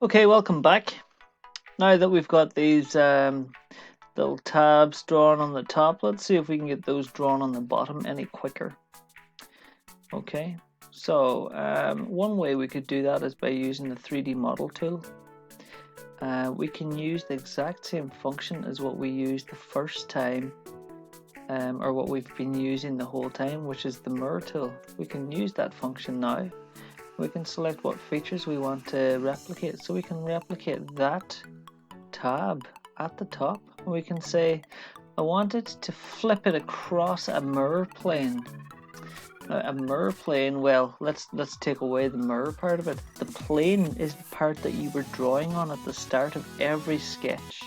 Okay, welcome back. Now that we've got these little tabs drawn on the top, let's see if we can get those drawn on the bottom any quicker. Okay, so one way we could do that is by using the 3D model tool. We can use the exact same function as what we used the first time, or what we've been using the whole time, which is the mirror tool. We can use that function now. We can select what features we want to replicate. So we can replicate that tab at the top. We can say, I want it to flip it across a mirror plane. A mirror plane, well, let's take away the mirror part of it. The plane is the part that you were drawing on at the start of every sketch.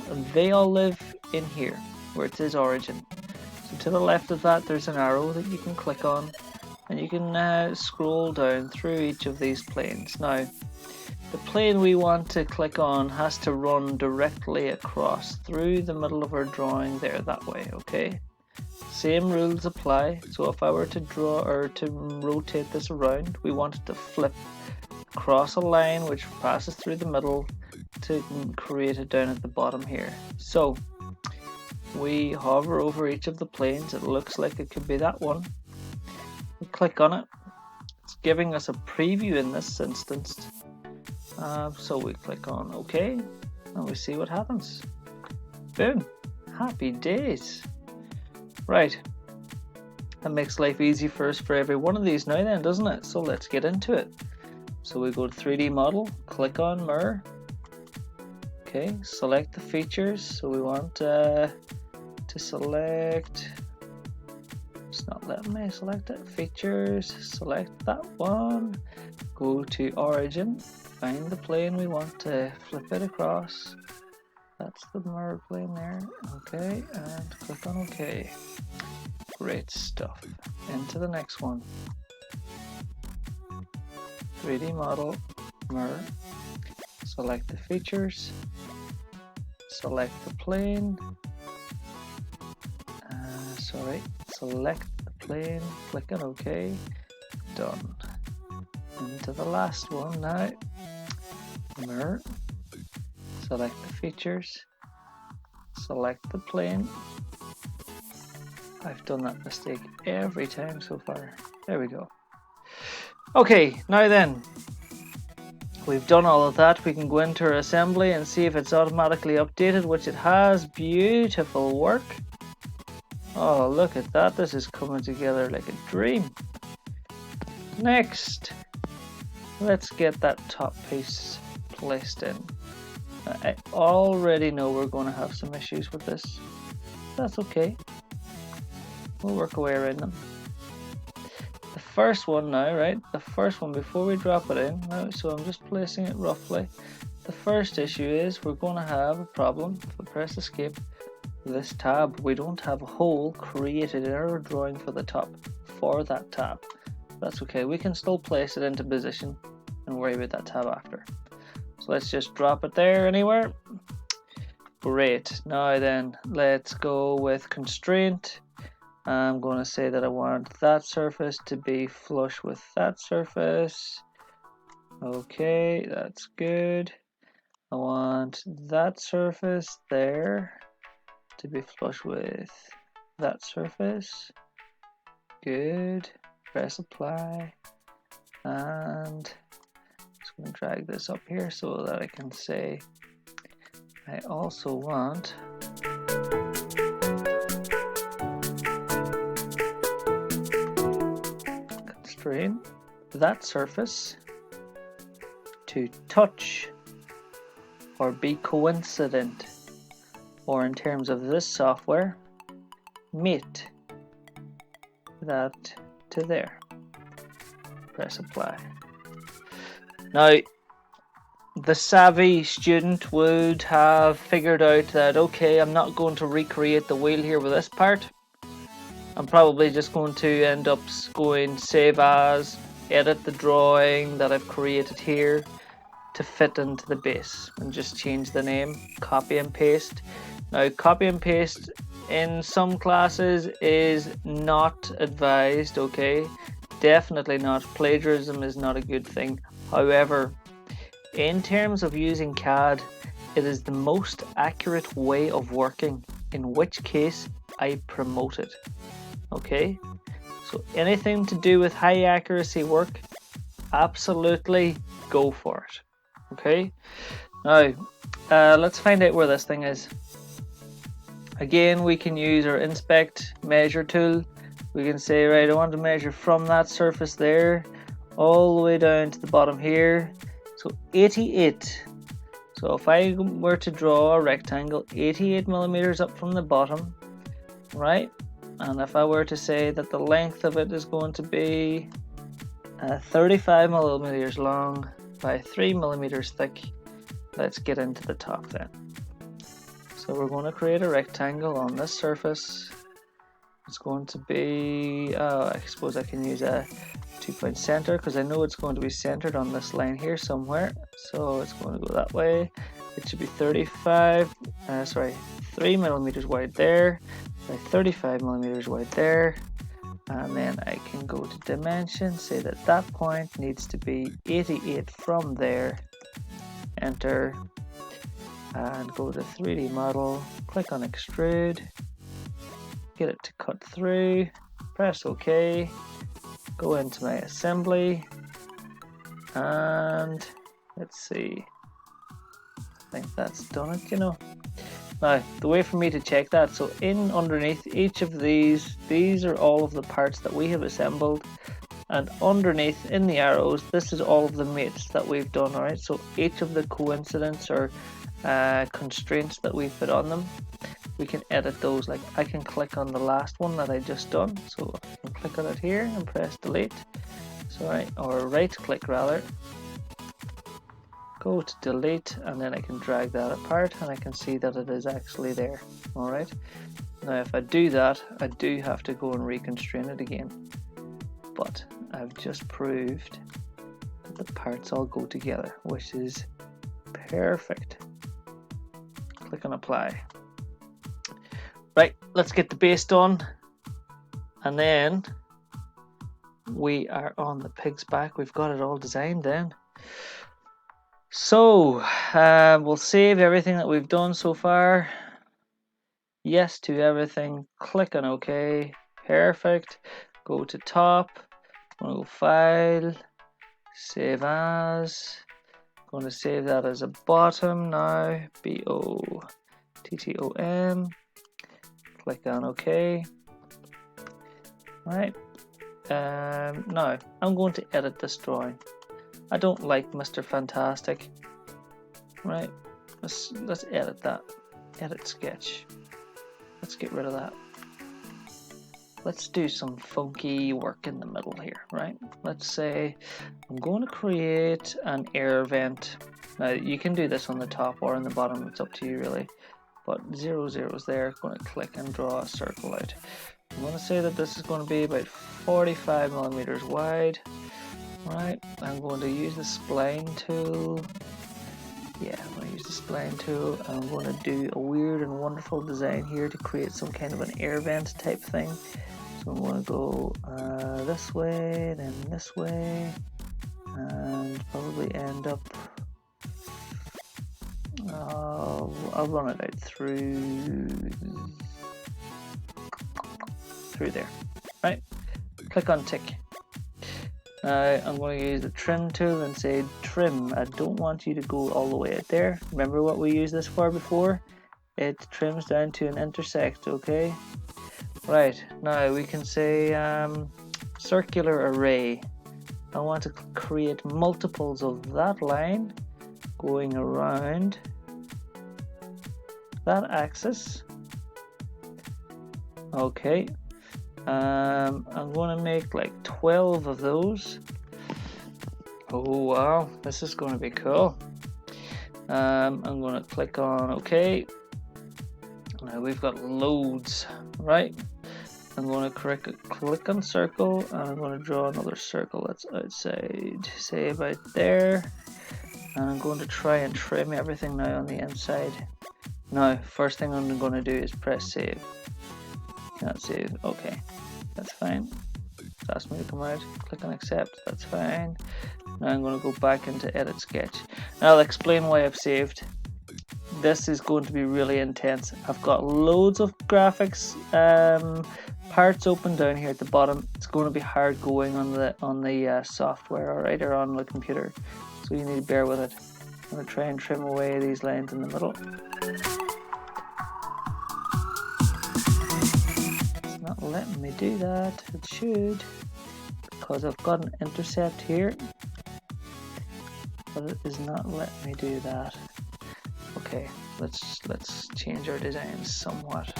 And they all live in here, where it says origin. So to the left of that, there's an arrow that you can click on. And you can scroll down through each of these planes. Now, the plane we want to click on has to run directly across through the middle of our drawing there, that way, okay? Same rules apply. So if I were to draw or to rotate this around, we want it to flip across a line which passes through the middle to create it down at the bottom here. So we hover over each of the planes. It looks like it could be that one. We click on it. It's giving us a preview in this instance. So we click on OK, and we see what happens. Boom! Happy days. Right. That makes life easy for us for every one of these now then, doesn't it? So let's get into it. So we go to 3D model, click on mirror. Okay, select the features. So we want to select. It's not letting me select it. Features, select that one. Go to origin, find the plane we want to flip it across. That's the mirror plane there. Okay, and click on OK. Great stuff. Into the next one. 3D model, mirror. Select the features. Select the plane. Select the plane, click on OK, done. Into the last one now, mirror, select the features, select the plane. I've done that mistake every time so far. There we go. Okay, now then, we've done all of that. We can go into our assembly and see if it's automatically updated, which it has. Beautiful work. Oh, look at that. This is coming together like a dream. Next, let's get that top piece placed in. I already know we're going to have some issues with this. That's okay. We'll work our way around them. The first one now, right? The first one before we drop it in. Now, so I'm just placing it roughly. The first issue is we're going to have a problem. If I press escape, this tab, we don't have a hole created in our drawing for the top for that tab. That's okay, we can still place it into position and worry about that tab after. So let's just drop it there anywhere. Great. Now then, let's go with constraint. I'm going to say that I want that surface to be flush with that surface. Okay, that's good. I want that surface there to be flush with that surface. Good. Press apply, and just going to drag this up here so that I can say I also want constrain that surface to touch or be coincident, or in terms of this software, mate that to there. Press apply. Now, the savvy student would have figured out that, okay, I'm not going to recreate the wheel here with this part. I'm probably just going to end up going save as, edit the drawing that I've created here to fit into the base, and just change the name, copy and paste. Now, copy and paste in some classes is not advised, okay? Definitely not. Plagiarism is not a good thing. However, In terms of using CAD, it is the most accurate way of working, in which case I promote it. Okay, so anything to do with high accuracy work, absolutely go for it. Okay, now let's find out where this thing is. Again, we can use our inspect measure tool. We can say, right, I want to measure from that surface there all the way down to the bottom here. So 88. So if I were to draw a rectangle 88 millimeters up from the bottom, right? And if I were to say that the length of it is going to be 35 millimeters long by 3 millimeters thick, let's get into the top then. So we're going to create a rectangle on this surface. It's going to be, I suppose I can use a 2-point center because I know it's going to be centered on this line here somewhere. So it's going to go that way. It should be 3 millimeters wide there by 35 millimeters wide there. And then I can go to dimension, say that that point needs to be 88 from there. Enter. And go to 3D model, click on extrude, get it to cut through, press OK, go into my assembly, and let's see, I think that's done it, you know. Now, the way for me to check that, so in underneath each of these are all of the parts that we have assembled, and underneath in the arrows, this is all of the mates that we've done, alright, so each of the coincidence or constraints that we put on them, we can edit those. Like I can click on the last one that I just done, so I can click on it here and press delete, or right click rather, go to delete, and then I can drag that apart and I can see that it is actually there. Alright, now if I do that, I do have to go and reconstrain it again, but I've just proved that the parts all go together, which is perfect. Click on apply. Right, let's get the base done, and then we are on the pig's back. We've got it all designed then. So we'll save everything that we've done so far. Yes to everything. Click on OK. Perfect. Go to top. I'm going to go file. Save as. Going to save that as a bottom now. BOTTOM. Click on OK. Right. Now I'm going to edit this drawing. I don't like Mr. Fantastic. Right. Let's edit that. Edit sketch. Let's get rid of that. Let's do some funky work in the middle here, right? Let's say I'm going to create an air vent. Now you can do this on the top or on the bottom, it's up to you really. But 0, 0 is there. I'm going to click and draw a circle out. I'm going to say that this is going to be about 45 millimeters wide. Right, I'm going to use the spline tool. Yeah, I'm going to use the spline tool. I'm going to do a weird and wonderful design here to create some kind of an air vent type thing. So I'm going to go this way, then this way, and probably end up. I'll run it out through there. Right, click on tick. I'm going to use the trim tool and say trim. I don't want you to go all the way out there. Remember what we used this for before? It trims down to an intersect, okay? Right, now we can say circular array. I want to create multiples of that line going around that axis. Okay. I'm going to make like 12 of those. Oh wow, this is going to be cool. I'm going to click on OK. Now we've got loads, right? I'm going to click on circle, and I'm going to draw another circle that's outside, say about there. And I'm going to try and trim everything now on the inside. Now, first thing I'm going to do is press save. Can't save. Okay, that's fine. It's asked me to come out. Click on accept. That's fine. Now I'm going to go back into Edit Sketch. Now I'll explain why I've saved. This is going to be really intense. I've got loads of graphics parts open down here at the bottom. It's going to be hard going on the software, alright, or on the computer. So you need to bear with it. I'm going to try and trim away these lines in the middle. It's not letting me do that. It should, because I've got an intercept here, but it is not letting me do that. Okay, let's change our design somewhat.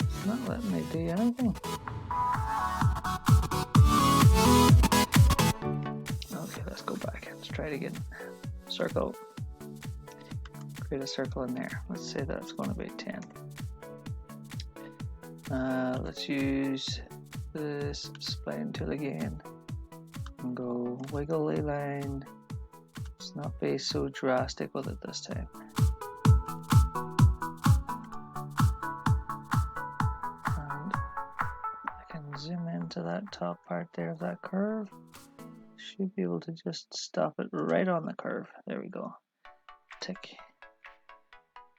It's not letting me do anything. Okay, let's go back. Let's try it again. Circle. Create a circle in there. Let's say that's going to be 10. Let's use this spline tool again and go wiggly line. Let's not be so drastic with it this time. And I can zoom into that top part there of that curve. Should be able to just stop it right on the curve. There we go. Tick.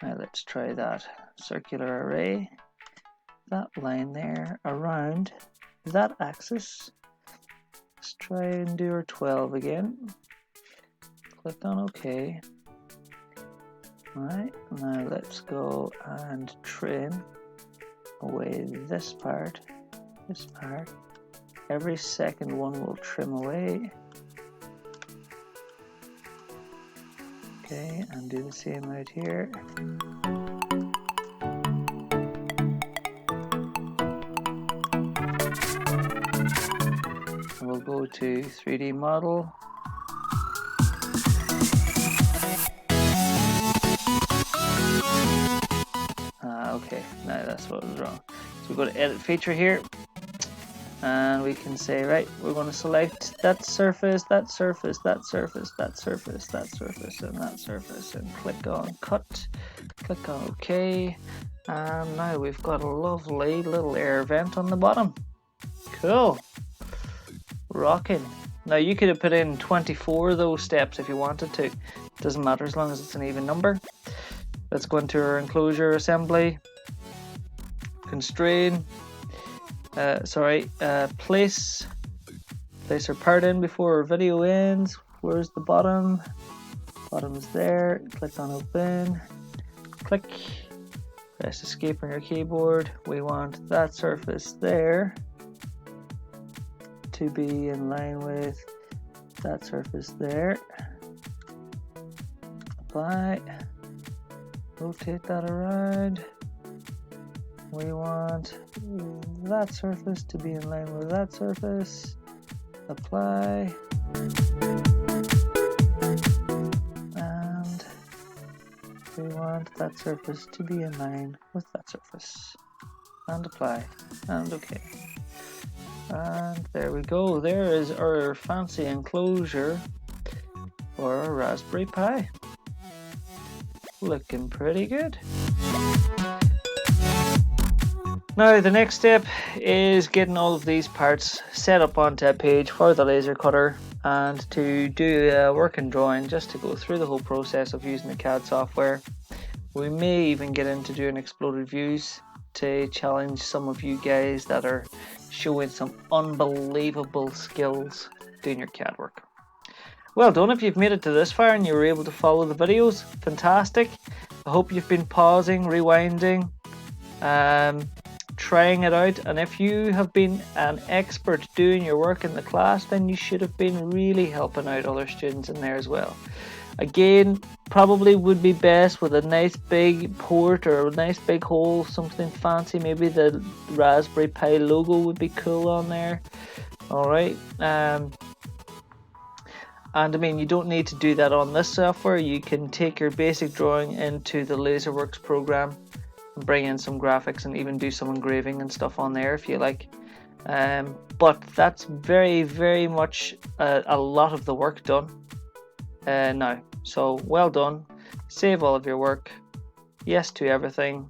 Now let's try that circular array. That line there around that axis. Let's try and do our 12 again. Click on OK. Alright, now let's go and trim away this part. Every second one will trim away. Okay, and do the same out here. We'll go to 3D model. Okay, now that's what was wrong. So we go to edit feature here, and we can say, right, we're going to select that surface, that surface, that surface, that surface, that surface, and that surface, and click on cut, click on OK, and now we've got a lovely little air vent on the bottom. Cool. Rocking. Now you could have put in 24 of those steps if you wanted to. Doesn't matter as long as it's an even number. Let's go into our enclosure assembly. Constrain. Place our part in before our video ends. Where's the bottom? Bottom's there. Click on open. Click. Press escape on your keyboard. We want that surface there to be in line with that surface there. Apply. Rotate that around. We want that surface to be in line with that surface. Apply. And we want that surface to be in line with that surface. And apply. And OK. And there we go. There is our fancy enclosure for our Raspberry Pi. Looking pretty good. Now the next step is getting all of these parts set up onto a page for the laser cutter and to do a working drawing, just to go through the whole process of using the CAD software. We may even get into doing exploded views to challenge some of you guys that are showing some unbelievable skills doing your CAD work. Well done if you've made it to this far and you were able to follow the videos. Fantastic. I hope you've been pausing, rewinding, trying it out, and if you have been an expert doing your work in the class, then you should have been really helping out other students in there as well. Again, probably would be best with a nice big port or a nice big hole, something fancy. Maybe the Raspberry Pi logo would be cool on there. Alright, and I mean, you don't need to do that on this software. You can take your basic drawing into the LaserWorks program and bring in some graphics and even do some engraving and stuff on there if you like. But that's very, very much a lot of the work done now. So well done. Save all of your work. Yes to everything.